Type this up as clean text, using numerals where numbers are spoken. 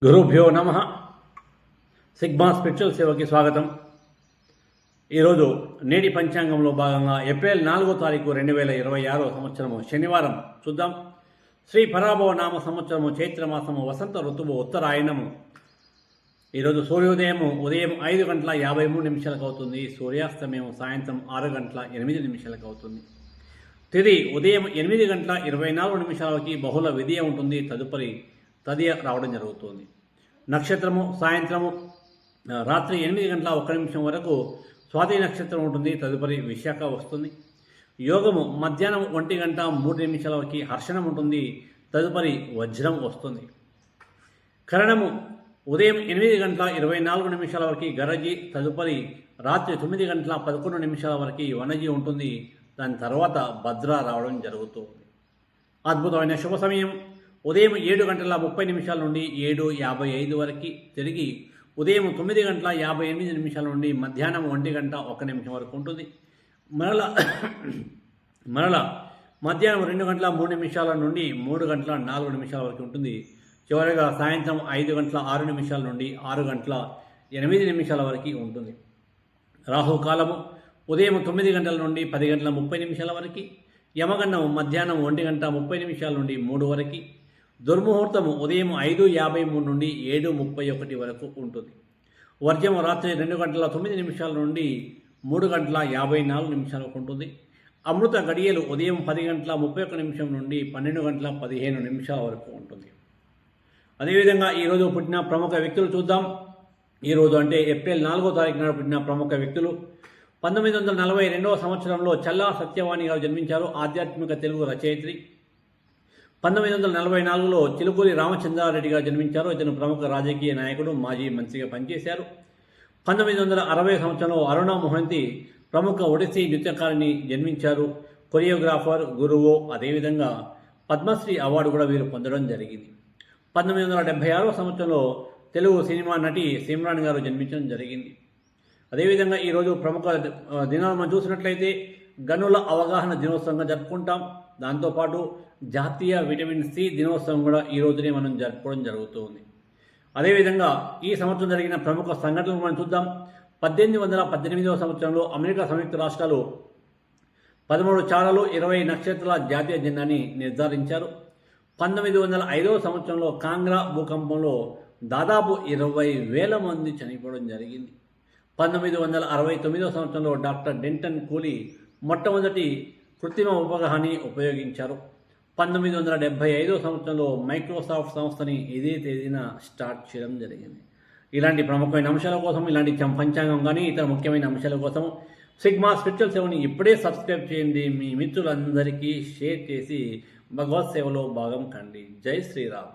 గురుభ్యో నమ. Sigma spiritual సేవకి స్వాగతం. ఈరోజు నేటి పంచాంగంలో భాగంగా ఏప్రిల్ 4వ తారీఖు 2026 సంవత్సరము శనివారం చూద్దాం. శ్రీ పరాభవ నామ సంవత్సరము చైత్రమాసము వసంత ఋతువు ఉత్తరాయణము. ఈరోజు సూర్యోదయము ఉదయం 5:53 అవుతుంది. సూర్యాస్తమయం సాయంత్రం 6:08 అవుతుంది. తిది ఉదయం 8:24 బహుళ విధియ ఉంటుంది. తదుపరి తదియ రావడం జరుగుతుంది. నక్షత్రము సాయంత్రము రాత్రి 8:01 వరకు స్వాతి నక్షత్రం ఉంటుంది. తదుపరి విశాఖ వస్తుంది. యోగము మధ్యాహ్నం 1:03 హర్షణం ఉంటుంది. తదుపరి వజ్రం వస్తుంది. కరణము ఉదయం 8:24 వరకు గరజి, తదుపరి రాత్రి 9:11 వరకు వనజి ఉంటుంది. దాని తర్వాత భద్ర రావడం జరుగుతుంది. అద్భుతమైన శుభ సమయం ఉదయం 7:30 నుండి 7:55 వరకు, తిరిగి ఉదయం 9:58 నుండి మధ్యాహ్నం 1:01 వరకు ఉంటుంది. మరలా మధ్యాహ్నం 2:03 నుండి 3:04 వరకు ఉంటుంది. చివరిగా సాయంత్రం 5:06 నుండి 6:08 వరకు ఉంటుంది. రాహుకాలము ఉదయం 9 గంటల నుండి 10:30 వరకు, యమగండం మధ్యాహ్నం 1:30 నుండి 3 వరకు, దుర్ముహూర్తము ఉదయం 5:53 నుండి 7:31 వరకు ఉంటుంది. వర్జము రాత్రి 2:09 నుండి 3:54 వరకు ఉంటుంది. అమృత గడియలు ఉదయం 10:31 నుండి 12:15 వరకు ఉంటుంది. అదేవిధంగా ఈరోజు పుట్టిన ప్రముఖ వ్యక్తులు చూద్దాం. ఈరోజు అంటే ఏప్రిల్ 4వ తారీఖు నాడు పుట్టిన ప్రముఖ వ్యక్తులు. 1942 సంవత్సరంలో చల్లా సత్యవాణి గారు జన్మించారు. ఆధ్యాత్మిక తెలుగు రచయిత్రి. 1944లో చిలుకూరి రామచంద్రారెడ్డి గారు జన్మించారు. ఇతను ప్రముఖ రాజకీయ నాయకుడు, మాజీ మంత్రిగా పనిచేశారు. 1960 సంవత్సరంలో అరుణ మొహంతి ప్రముఖ ఒడిస్సీ నృత్యకారిణి జన్మించారు. కొరియోగ్రాఫర్, గురువు. అదేవిధంగా పద్మశ్రీ అవార్డు కూడా వీరు పొందడం జరిగింది. 1976 సంవత్సరంలో తెలుగు సినిమా నటి సిమ్రాన్ గారు జన్మించడం జరిగింది. అదేవిధంగా ఈరోజు ప్రముఖ దినాలు మనం చూసినట్లయితే గనుల అవగాహన దినోత్సవంగా జరుపుకుంటాం. దాంతోపాటు జాతీయ విటమిన్ సి దినోత్సవం కూడా ఈ రోజునే మనం జరుపుకోవడం జరుగుతుంది. అదేవిధంగా ఈ సంవత్సరం జరిగిన ప్రముఖ సంఘటనలు మనం చూద్దాం. 1818 సంవత్సరంలో అమెరికా సంయుక్త రాష్ట్రాలు 13 చారలు 20 నక్షత్రాల జాతీయ జెండాని నిర్ధారించారు. 1905 సంవత్సరంలో కాంగ్రా భూకంపంలో దాదాపు 20,000 మంది చనిపోవడం జరిగింది. 1969 సంవత్సరంలో డాక్టర్ డెంటన్ కూలీ మొట్టమొదటి కృత్రిమ ఉపగ్రహాన్ని ఉపయోగించారు. 1975 సంవత్సరంలో మైక్రోసాఫ్ట్ సంస్థని ఇదే తేదీన స్టార్ట్ చేయడం జరిగింది. ఇలాంటి ప్రముఖమైన అంశాల కోసం, ఇలాంటి పంచాంగం కానీ ఇతర ముఖ్యమైన అంశాల కోసం సిగ్మా స్పిరిచువల్ సేవని ఇప్పుడే సబ్స్క్రైబ్ చేయండి. మీ మిత్రులందరికీ షేర్ చేసి భగవత్ సేవలో భాగం కండి. జై శ్రీరామ్.